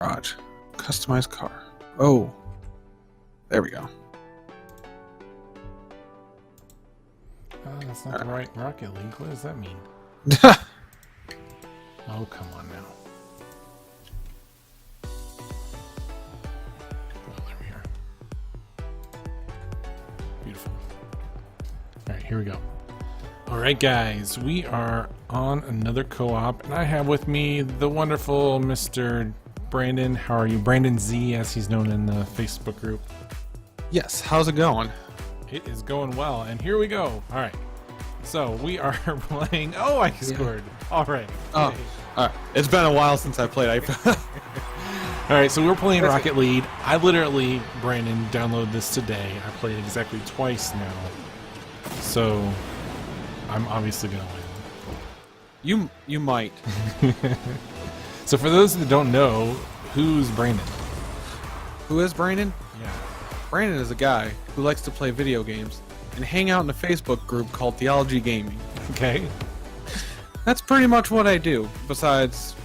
Garage. Customized car. Oh. There we go. That's not the right Rocket League. What does that mean? Oh, come on now. Oh, there we are. Beautiful. Alright, here we go. Alright, guys. We are on another co-op, and I have with me the wonderful Mr. Brandon. How are you? Brandon Z, as he's known in the Facebook group. Yes, how's it going? It is going well, and here we go. All right, so we are playing. Oh, I scored. All right. Oh, all right. It's been a while since I played. All right, so we're playing Rocket League. I literally, Brandon, downloaded this today. I played exactly twice now, so I'm obviously gonna win. You might. So for those that don't know, who's Brandon? Who is Brandon? Yeah. Brandon is a guy who likes to play video games and hang out in a Facebook group called Theology Gaming. Okay. That's pretty much what I do. Besides,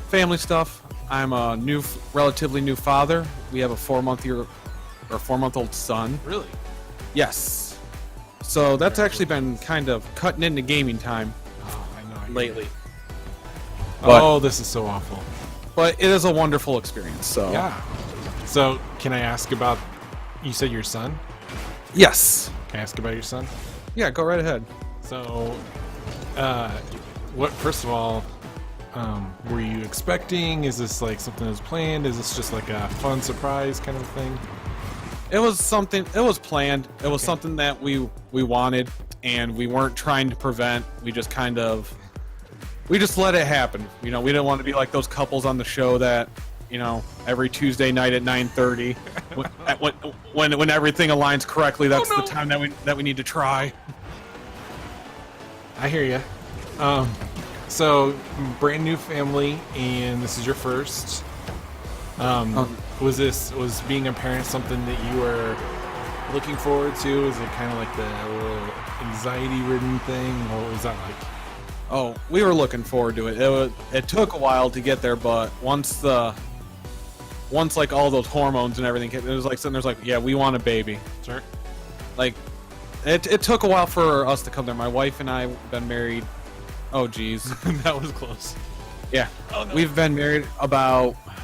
family stuff. I'm a relatively new father. We have a 4-month-old son. Really? Yes. So that's actually been kind of cutting into gaming time Oh, I know. lately. Oh, this is so awful. But it is a wonderful experience. So Yeah. So can I ask about? You said your son? Yes. Can I ask about your son? Yeah, go right ahead. So, what? First of all, were you expecting? Is this like something that was planned? Is this just like a fun surprise kind of thing? It was something. It was planned. It was something that we wanted, and we weren't trying to prevent. We just we just let it happen. We didn't want to be like those couples on the show that, every Tuesday night at 9:30, when everything aligns correctly, that's the time that we need to try. I hear you. So brand new family, and this is your first. Was being a parent something that you were looking forward to? Is it kind of like the little anxiety-ridden thing? What was that like? Oh, we were looking forward to it. It took a while to get there, but once like all those hormones and everything, it was like sitting there's like, yeah, we want a baby. Sure. Like, it took a while for us to come there. My wife and I have been married. Oh, geez. That was close. Yeah. Oh, no. We've been married about, I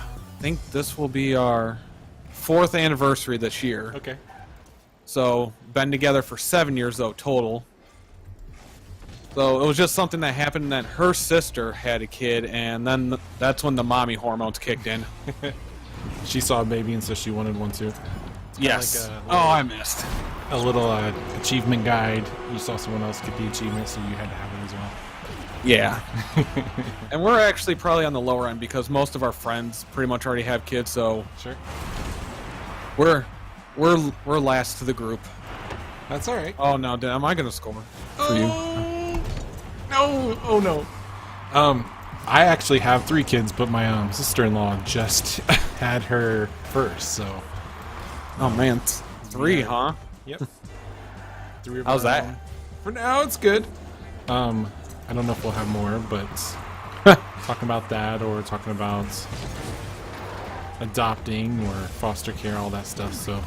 think this will be our 4th anniversary this year. Okay. So, been together for 7 years, though, total. So, it was just something that happened that her sister had a kid, and then that's when the mommy hormones kicked in. She saw a baby, and so she wanted one too. Yes. Like I missed. a little achievement guide. You saw someone else get the achievement, so you had to have it as well. Yeah. And we're actually probably on the lower end because most of our friends pretty much already have kids, so Sure. we're last to the group. That's all right. Oh no, am I gonna score for you? No! Oh no! I actually have 3 kids, but my sister-in-law just had her first, so. Oh man, 3, huh? Yep. 3 of How's our that? own. For now, it's good. I don't know if we'll have more, but talking about that or talking about adopting or foster care, all that stuff. So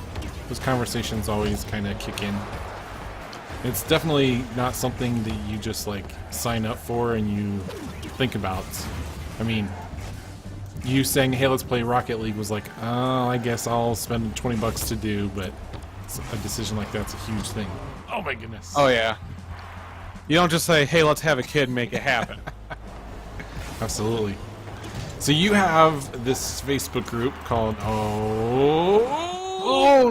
those conversations always kind of kick in. It's definitely not something that you just like sign up for and you think about. I mean, you saying, hey, let's play Rocket League was like, oh, I guess I'll spend $20 to do, but a decision like that's a huge thing. Oh my goodness. Oh yeah. You don't just say, hey, let's have a kid and make it happen. Absolutely. So you have this Facebook group called Oh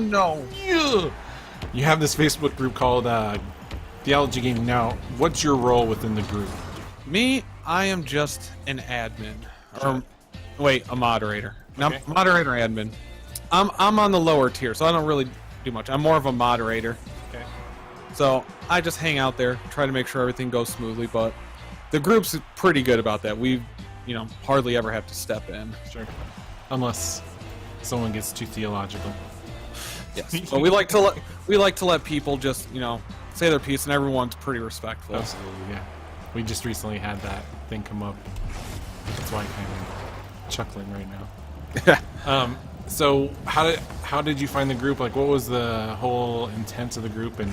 no. Yeah. You have this Facebook group called Theology Gaming. Now, what's your role within the group? Me, I am just an admin. Or wait, a moderator. No, Okay. moderator admin. I'm on the lower tier, so I don't really do much. I'm more of a moderator. Okay. So I just hang out there, try to make sure everything goes smoothly, but the group's pretty good about that. We, hardly ever have to step in. Sure. Unless someone gets too theological. Yes. So we like to let people just, say their piece, and everyone's pretty respectful. Absolutely, yeah. We just recently had that thing come up. That's why I'm kind of chuckling right now. So how did you find the group? Like, what was the whole intent of the group and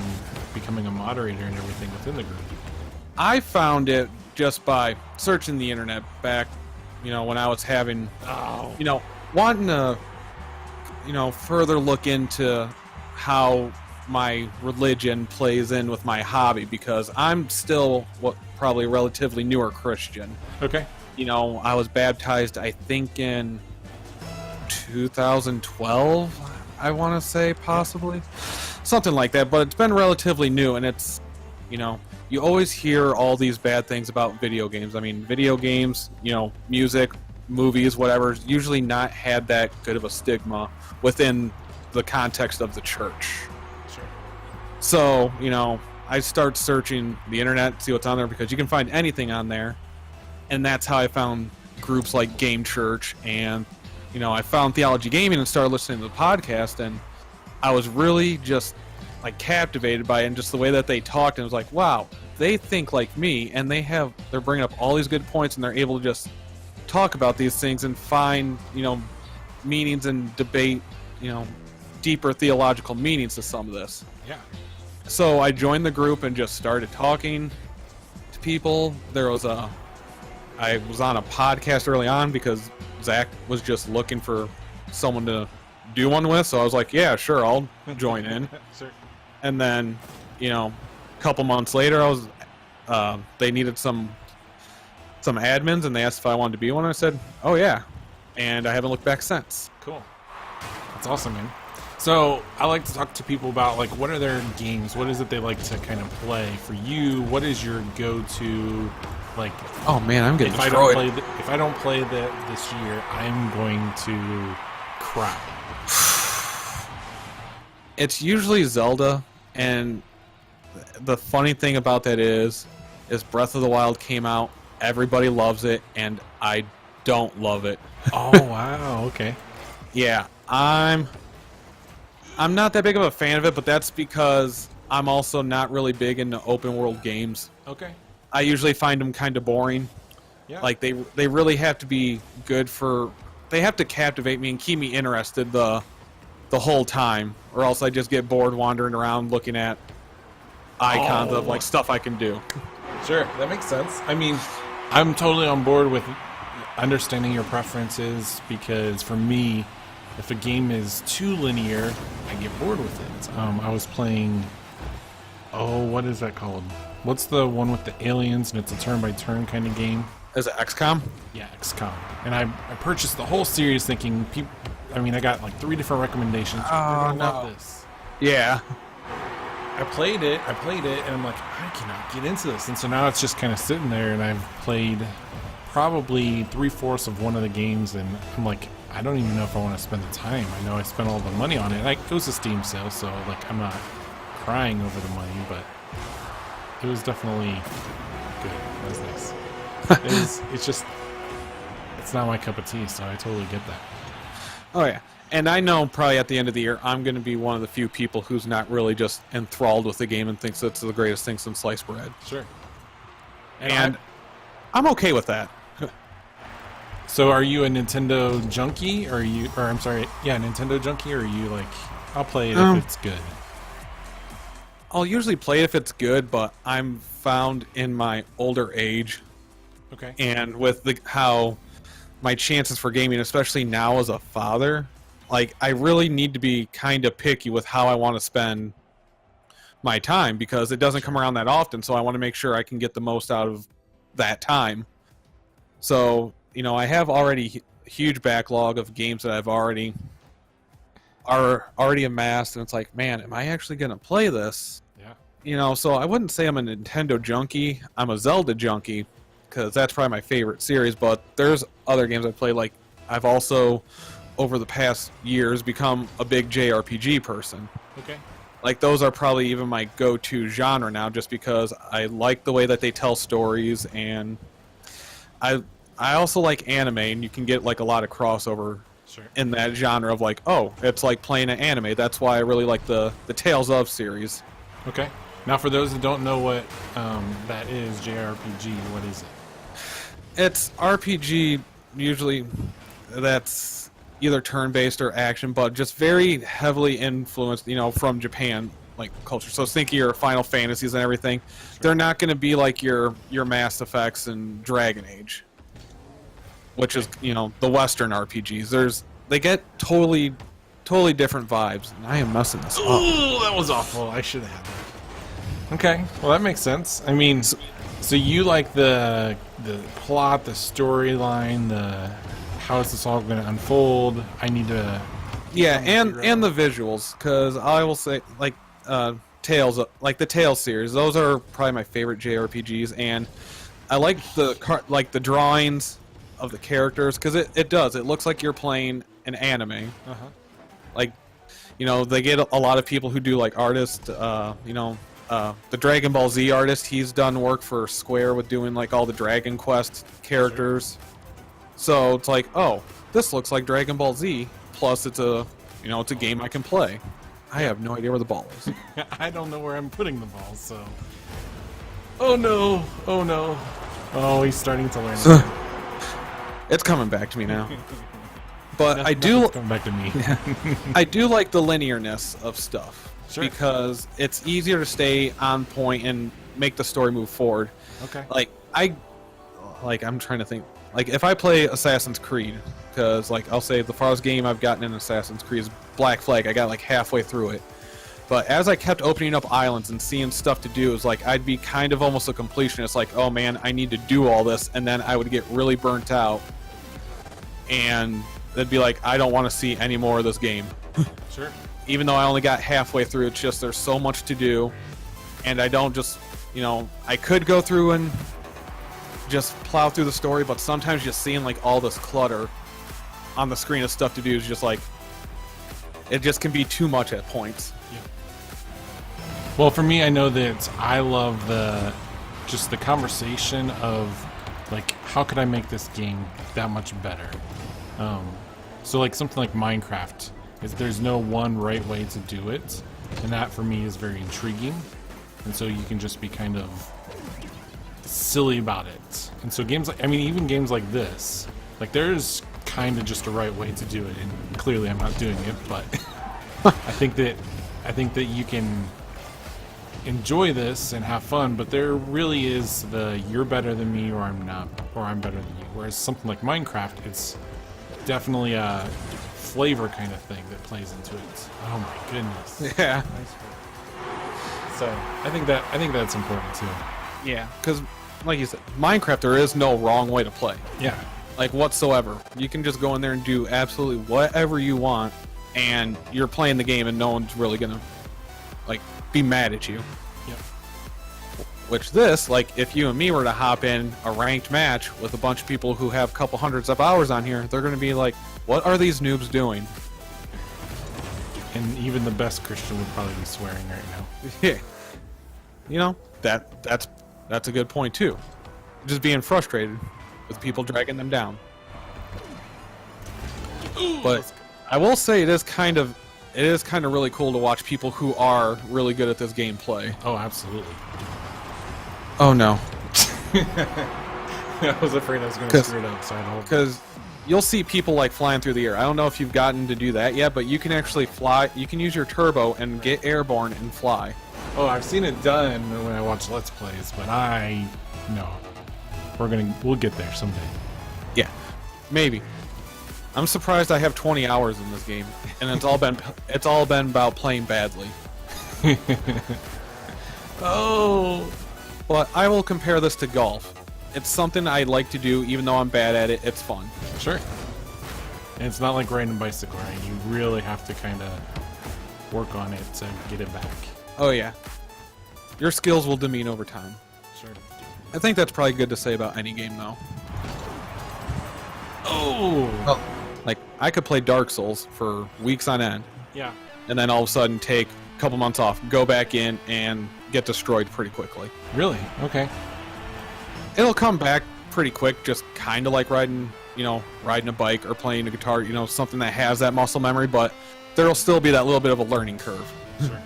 becoming a moderator and everything within the group? I found it just by searching the internet back, when I was having, wanting to, further look into how my religion plays in with my hobby, because I'm still probably a relatively newer Christian. Okay. I was baptized, I think, in 2012, I want to say, possibly. Something like that, but it's been relatively new, and it's, you always hear all these bad things about video games. I mean, video games, music, movies, whatever, usually not had that good of a stigma within the context of the church. Sure. So, I start searching the internet, see what's on there, because you can find anything on there. And that's how I found groups like Game Church, and I found Theology Gaming and started listening to the podcast, and I was really just like captivated by it, and just the way that they talked, and it was like, wow, they think like me, and they're bringing up all these good points, and they're able to just talk about these things and find meanings and debate deeper theological meanings to some of this. Yeah. So I joined the group and just started talking to people. I was on a podcast early on because Zach was just looking for someone to do one with, so I was like, yeah, sure, I'll join in. Sure. And then, a couple months later, they needed some admins, and they asked if I wanted to be one. I said, oh yeah, and I haven't looked back since. Cool. That's awesome, man. So I like to talk to people about, like, what are their games? What is it they like to kind of play? For you, what is your go-to, like? Oh man, I'm getting destroyed. If I don't play this year, I'm going to cry. It's usually Zelda, and the funny thing about that is Breath of the Wild came out, everybody loves it, and I don't love it. Oh wow, okay. Yeah, I'm not that big of a fan of it, but that's because I'm also not really big into open world games. Okay. I usually find them kind of boring. Yeah. Like they really have to be good they have to captivate me and keep me interested the whole time, or else I just get bored wandering around looking at icons of like stuff I can do. Sure, that makes sense. I mean, I'm totally on board with understanding your preferences, because for me, if a game is too linear, I get bored with it. I was playing, what is that called? What's the one with the aliens and it's a turn-by-turn kind of game? Is it XCOM? Yeah, XCOM. And I purchased the whole series thinking, I got like 3 different recommendations. People are gonna love this. Yeah. I played it, and I'm like, I cannot get into this. And so now it's just kind of sitting there, and I've played probably 3/4 of one of the games, and I'm like, I don't even know if I want to spend the time. I know I spent all the money on it. It was a Steam sale, so like I'm not crying over the money, but it was definitely good. It was nice. It's not my cup of tea, so I totally get that. Oh yeah. And I know probably at the end of the year, I'm going to be one of the few people who's not really just enthralled with the game and thinks it's the greatest thing since sliced bread. Sure. And I'm okay with that. So are you a Nintendo junkie, Nintendo junkie, or are you like, I'll play it if it's good? I'll usually play it if it's good, but I'm found in my older age, Okay. and with how my chances for gaming, especially now as a father, like I really need to be kind of picky with how I want to spend my time, because it doesn't come around that often, so I want to make sure I can get the most out of that time. So, I have already huge backlog of games that I've already amassed, and it's like, man, am I actually going to play this? Yeah. So I wouldn't say I'm a Nintendo junkie. I'm a Zelda junkie, because that's probably my favorite series, but there's other games I play. Like, I've also, over the past years, become a big JRPG person. Okay. Like, those are probably even my go-to genre now, just because I like the way that they tell stories, and I also like anime, and you can get like a lot of crossover in that genre of like, oh, it's like playing an anime. That's why I really like the Tales of series. Okay. Now, for those that don't know what that is, JRPG, what is it? It's RPG, usually, that's either turn-based or action, but just very heavily influenced, from Japan like culture. So think of your Final Fantasies and everything. They're not going to be like your Mass Effects and Dragon Age, which is the Western RPGs. They get totally different vibes, and I am messing this up. Oh, that was awful. I should have had that. Okay, well that makes sense. I mean, so you like the plot, the storyline, how is this all going to unfold? I need to. Yeah, and the visuals, because I will say Tales, like the Tales series. Those are probably my favorite JRPGs, and I like the drawings of the characters because it does. It looks like you're playing an anime. Like, they get a lot of people who do like artists. The Dragon Ball Z artist, he's done work for Square with doing like all the Dragon Quest characters. So it's like, oh, this looks like Dragon Ball Z. Plus, it's a game I can play. I have no idea where the ball is. I don't know where I'm putting the ball, so. Oh no! Oh no! Oh, he's starting to learn. It's coming back to me now. But I do. It's coming back to me. I do like the linearness of stuff. Sure. Because it's easier to stay on point and make the story move forward. Okay. I'm trying to think. Like, if I play Assassin's Creed, because, I'll say the farthest game I've gotten in Assassin's Creed is Black Flag. I got, halfway through it. But as I kept opening up islands and seeing stuff to do, it was I'd be kind of almost a completionist. Like, oh, man, I need to do all this. And then I would get really burnt out. And it'd be like, I don't want to see any more of this game. Sure. Even though I only got halfway through, it's just there's so much to do. And I don't just, I could go through and just plow through the story, but sometimes just seeing all this clutter on the screen of stuff to do is just it just can be too much at points. Yeah. Well, for me, I know that I love the conversation of how could I make this game that much better? So something like Minecraft, there's no one right way to do it, and that for me is very intriguing. And so you can just be kind of silly about it. And so even games like this, there's kind of just a right way to do it, and clearly I'm not doing it, but I think that you can enjoy this and have fun, but there really is you're better than me, or I'm not, or I'm better than you. Whereas something like Minecraft, it's definitely a flavor kind of thing that plays into it. Oh my goodness. Yeah. So I think that's important too. Yeah, because like you said, Minecraft, there is no wrong way to play. Yeah. Whatsoever. You can just go in there and do absolutely whatever you want, and you're playing the game, and no one's really gonna be mad at you. Yep. Which this, if you and me were to hop in a ranked match with a bunch of people who have a couple hundreds of hours on here, they're gonna be like, what are these noobs doing? And even the best Christian would probably be swearing right now. Yeah. That's a good point too. Just being frustrated with people dragging them down. But I will say it is kind of really cool to watch people who are really good at this game play. Oh, absolutely. Oh no. I was afraid I was going to screw it up, so I don't. Because you'll see people flying through the air. I don't know if you've gotten to do that yet, but you can actually fly. You can use your turbo and get airborne and fly. Oh, I've seen it done when I watch Let's Plays, but no. We'll get there someday. Yeah, maybe. I'm surprised I have 20 hours in this game, and it's all been about playing badly. Oh. But I will compare this to golf. It's something I like to do, even though I'm bad at it. It's fun. Sure. And it's not like riding a bicycle, right? You really have to kind of work on it to get it back. Oh yeah. Your skills will demean over time. Sure. I think that's probably good to say about any game, though. Oh! I could play Dark Souls for weeks on end. Yeah. And then all of a sudden take a couple months off, go back in, and get destroyed pretty quickly. Really? Okay. It'll come back pretty quick, just kind of like riding a bike or playing a guitar, something that has that muscle memory, but there'll still be that little bit of a learning curve. Sure.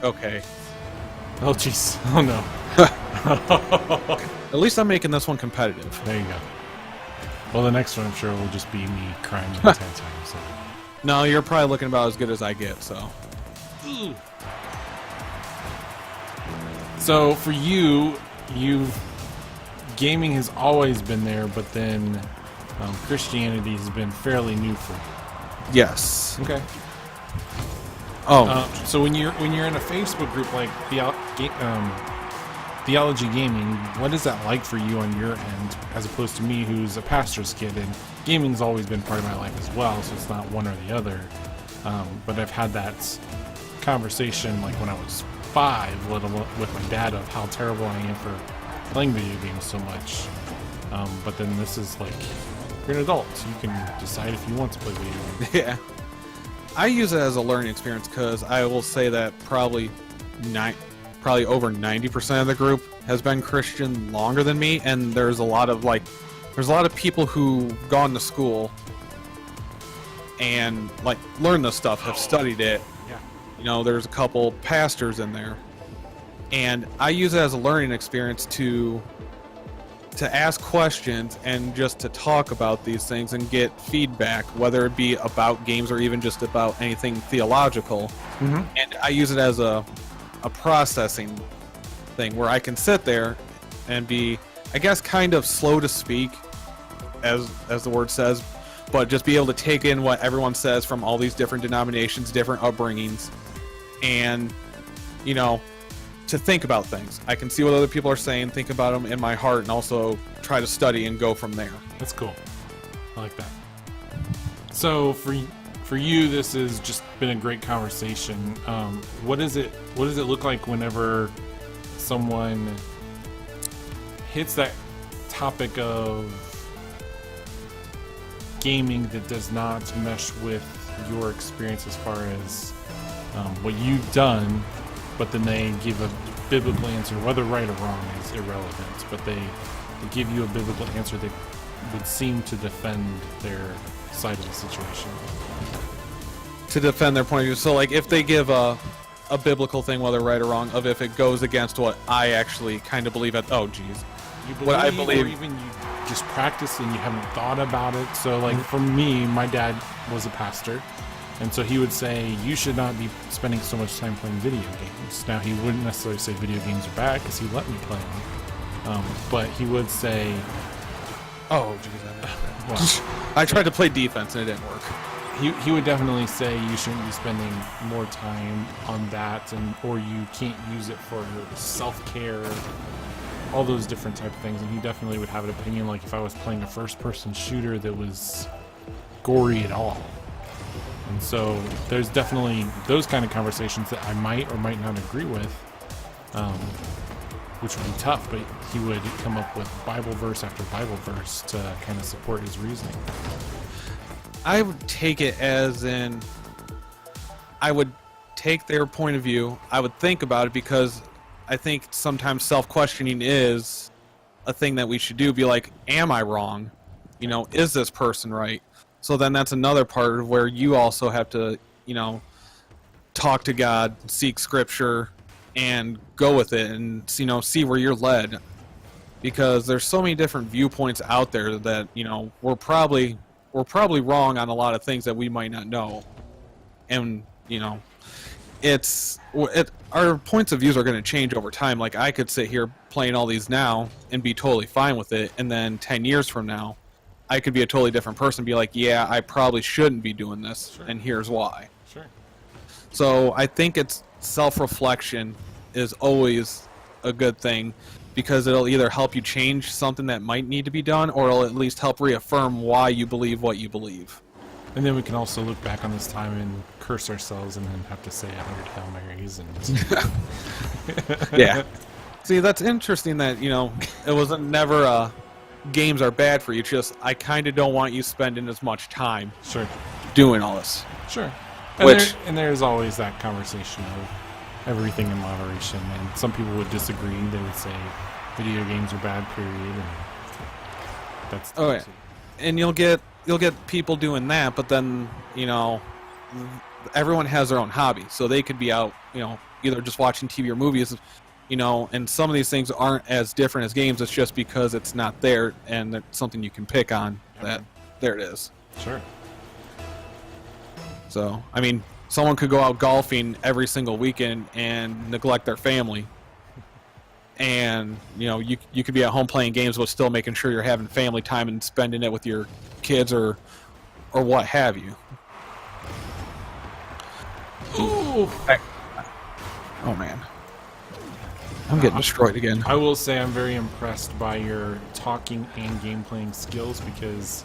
Okay. Oh, jeez. Oh, no. At least I'm making this one competitive. There you go. Well, the next one I'm sure will just be me crying the entire time. So. No, you're probably looking about as good as I get. So for you, gaming has always been there, but then Christianity has been fairly new for you. Yes. Okay. Oh. So when you're in a Facebook group like Theology Gaming, what is that like for you on your end, as opposed to me, who's a pastor's kid, and gaming's always been part of my life as well, so it's not one or the other. But I've had that conversation like when I was 5, with my dad, of how terrible I am for playing video games so much. But then this is like, you're an adult, so you can decide if you want to play video games. Yeah. I use it as a learning experience because I will say that probably over 90% of the group has been Christian longer than me, and there's a lot of people who've gone to school and like learned this stuff, have studied it. Yeah. You know, there's a couple pastors in there, and I use it as a learning experience to ask questions and just to talk about these things and get feedback, whether it be about games or even just about anything theological. Mm-hmm. And I use it as a processing thing where I can sit there and be, I guess, kind of slow to speak, as the word says, but just be able to take in what everyone says from all these different denominations, different upbringings, and, you know, to think about things. I can see what other people are saying, think about them in my heart, and also try to study and go from there. That's cool. I like that. So for you, this has just been a great conversation. What does it look like whenever someone hits that topic of gaming that does not mesh with your experience as far as what you've done, but then they give a biblical answer, whether right or wrong is irrelevant, but they give you a biblical answer that would seem to defend their side of the situation. To defend their point of view. So, like, if they give a biblical thing, whether right or wrong, of if it goes against what I actually kind of believe You what I believe, or even you just practice and you haven't thought about it. So, like, for me, my dad was a pastor, and so he would say, you should not be spending so much time playing video games. Now, he wouldn't necessarily say video games are bad, because he let me play them. But he would say... oh, geez, I tried to play defense and it didn't work. He would definitely say you shouldn't be spending more time on that, or you can't use it for self-care, all those different type of things. And he definitely would have an opinion, like if I was playing a first-person shooter that was gory at all. And so there's definitely those kind of conversations that I might or might not agree with, which would be tough, but he would come up with Bible verse after Bible verse to kind of support his reasoning. I would take it as in, I would take their point of view, I would think about it, because I think sometimes self-questioning is a thing that we should do. Be like, am I wrong? You know, is this person right? So then that's another part of where you also have to, you know, talk to God, seek scripture, and go with it, and, you know, see where you're led. Because there's so many different viewpoints out there that, you know, we're probably wrong on a lot of things that we might not know. And, you know, our points of views are going to change over time. Like, I could sit here playing all these now and be totally fine with it, and then 10 years from now, I could be a totally different person, be like, yeah, I probably shouldn't be doing this, Sure. and here's why. Sure. So I think it's self-reflection is always a good thing, because it'll either help you change something that might need to be done, or it'll at least help reaffirm why you believe what you believe. And then we can also look back on this time and curse ourselves and then have to say 100 Hail Marys and... Yeah. See, that's interesting that, you know, it wasn't never games are bad for you. It's just, I kind of don't want you spending as much time Sure. doing all this. Sure. Which- There's always that conversation of everything in moderation, and some people would disagree. They would say video games are bad, period, and that's... Oh, yeah. And you'll get people doing that, but then, you know, everyone has their own hobby, so they could be out, you know, either just watching TV or movies, you know, and some of these things aren't as different as games. It's just because it's not there, and it's something you can pick on that there it is. Sure. So, I mean, someone could go out golfing every single weekend and neglect their family. And, you could be at home playing games but still making sure you're having family time and spending it with your kids or what have you. Ooh. Oh, man. I'm getting destroyed again. I will say I'm very impressed by your talking and game playing skills because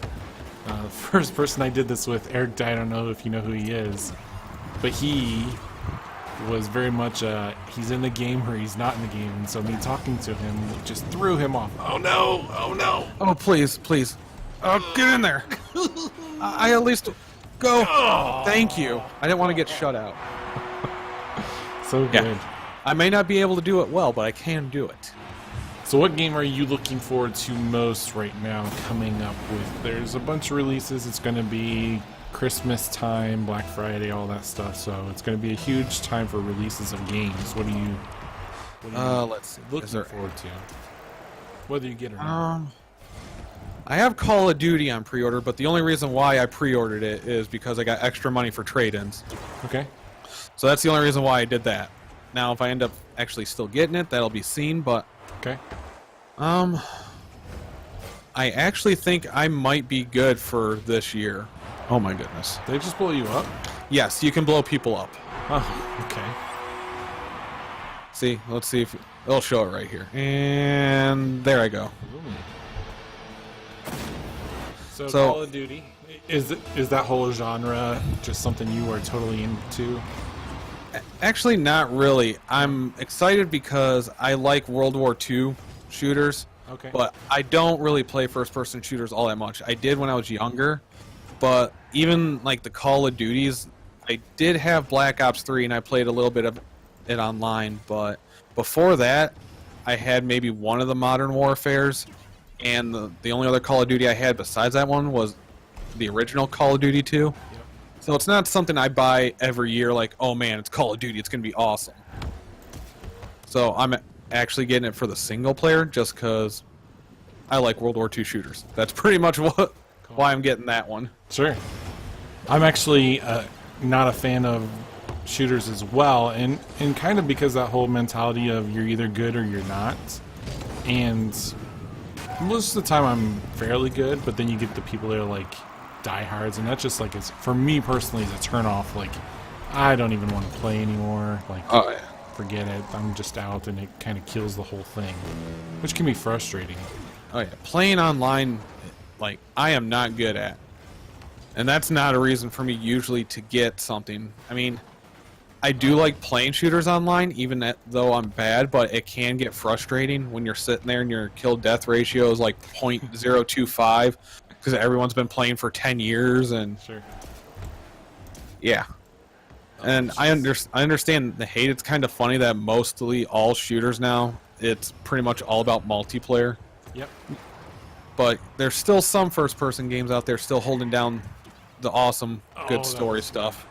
the first person I did this with, Eric, I don't know if you know who he is, but he was very much he's in the game or he's not in the game, and so me talking to him just threw him off. Oh no! Oh no! Oh, please. Oh, get in there. I at least go. Oh. Thank you. I didn't want to get shut out. So good. Yeah. I may not be able to do it well, but I can do it. So what game are you looking forward to most right now coming up with? There's a bunch of releases. It's going to be Christmas time, Black Friday, all that stuff. So it's going to be a huge time for releases of games. What are you let's see. looking forward to? Whether you get it or not. I have Call of Duty on pre-order, but the only reason why I pre-ordered it is because I got extra money for trade-ins. Okay. So that's the only reason why I did that. Now, if I end up actually still getting it, that'll be seen, but... Okay. I actually think I might be good for this year. Oh my goodness. They just blow you up? Yes, you can blow people up. Oh, okay. See, let's see if... It'll show it right here. And there I go. So Call of Duty, is that whole genre just something you are totally into? Actually, not really. I'm excited because I like World War II shooters. Okay. But I don't really play first-person shooters all that much. I did when I was younger, but even like the Call of Duties, I did have Black Ops 3 and I played a little bit of it online, but before that, I had maybe one of the Modern Warfares, and the only other Call of Duty I had besides that one was the original Call of Duty 2. Yep. So it's not something I buy every year like, oh man, it's Call of Duty, it's going to be awesome. So I'm actually getting it for the single player just because I like World War II shooters. That's pretty much why I'm getting that one. Sure. I'm actually not a fan of shooters as well, and kind of because that whole mentality of you're either good or you're not. And most of the time I'm fairly good, but then you get the people that are like diehards, and that just like is, for me personally, is a turn off. Like, I don't even want to play anymore. Like, oh yeah, forget it. I'm just out, and it kind of kills the whole thing, which can be frustrating. Oh yeah, playing online, like I am not good at, and that's not a reason for me usually to get something. I mean, I do like playing shooters online, even though I'm bad, but it can get frustrating when you're sitting there and your kill-death ratio is like 0.025 because everyone's been playing for 10 years, and sure. Yeah. And I understand the hate. It's kind of funny that mostly all shooters now, it's pretty much all about multiplayer. Yep. But there's still some first-person games out there still holding down the awesome, good story stuff.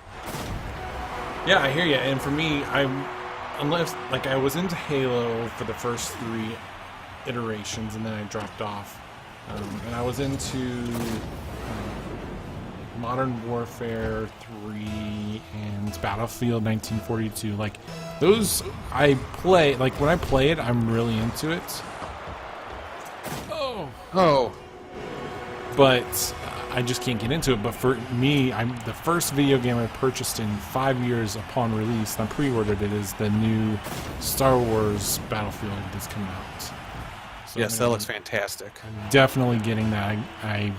Yeah, I hear you. And for me, unless like I was into Halo for the first 3 iterations, and then I dropped off, and I was into Modern Warfare 3 and Battlefield 1942. Like those, I play. Like when I play it, I'm really into it. Oh. But I just can't get into it. But for me, the first video game I purchased in 5 years upon release, and I pre-ordered it, is the new Star Wars Battlefield that's coming out. So yes, that looks fantastic. I'm definitely getting that. I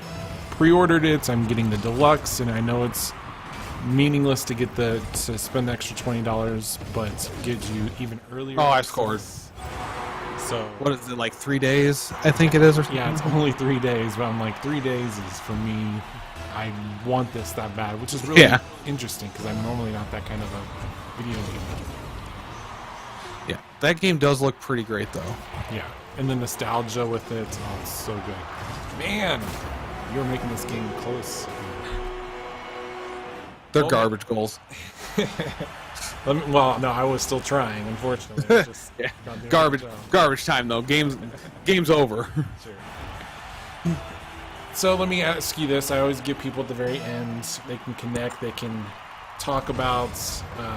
pre-ordered it. I'm getting the deluxe, and I know it's meaningless to get to spend the extra $20, but get you even earlier. Oh, I scored. So what is it, like 3 days? I think it is, or something? Yeah, it's only 3 days, but I'm like, 3 days is for me. I want this that bad, which is really interesting because I'm normally not that kind of a video game. Yeah, that game does look pretty great, though. Yeah, and the nostalgia with it, oh, it's so good. Man, you're making this game close. They're garbage goals. Well, no, I was still trying, unfortunately. I was just not doing garbage time, though. Game's over. Sure. So let me ask you this. I always give people at the very end, they can connect, they can talk about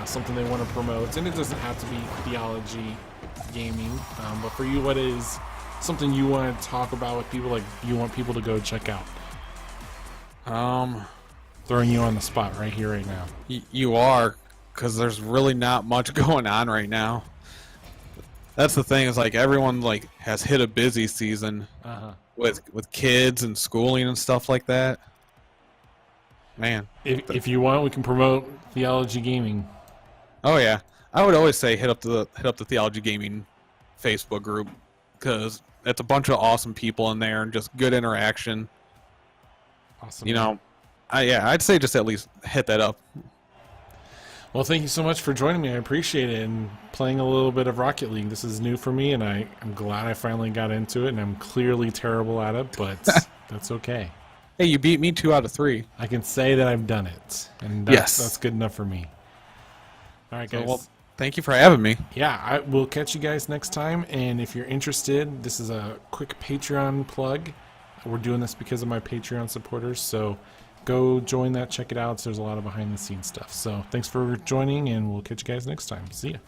something they want to promote, and it doesn't have to be theology gaming, but for you, what is something you want to talk about with people, like you want people to go check out? Throwing you on the spot right here, right now. You are, because there's really not much going on right now. That's the thing, is like everyone like has hit a busy season with kids and schooling and stuff like that. Man, If you want, we can promote theology gaming. oh yeah, I would always say hit up the Theology Gaming Facebook group, because it's a bunch of awesome people in there and just good interaction. Awesome. You know, I'd say just at least hit that up. Well, thank you so much for joining me. I appreciate it, and playing a little bit of Rocket League. This is new for me, and I'm glad I finally got into it, and I'm clearly terrible at it, but that's okay. Hey, you beat me 2 out of 3. I can say that I've done it, and Yes. that's good enough for me. All right, So, guys. well, thank you for having me. Yeah, I will catch you guys next time, and if you're interested, this is a quick Patreon plug. We're doing this because of my Patreon supporters, so go join that, check it out. There's a lot of behind-the-scenes stuff. So thanks for joining, and we'll catch you guys next time. See ya.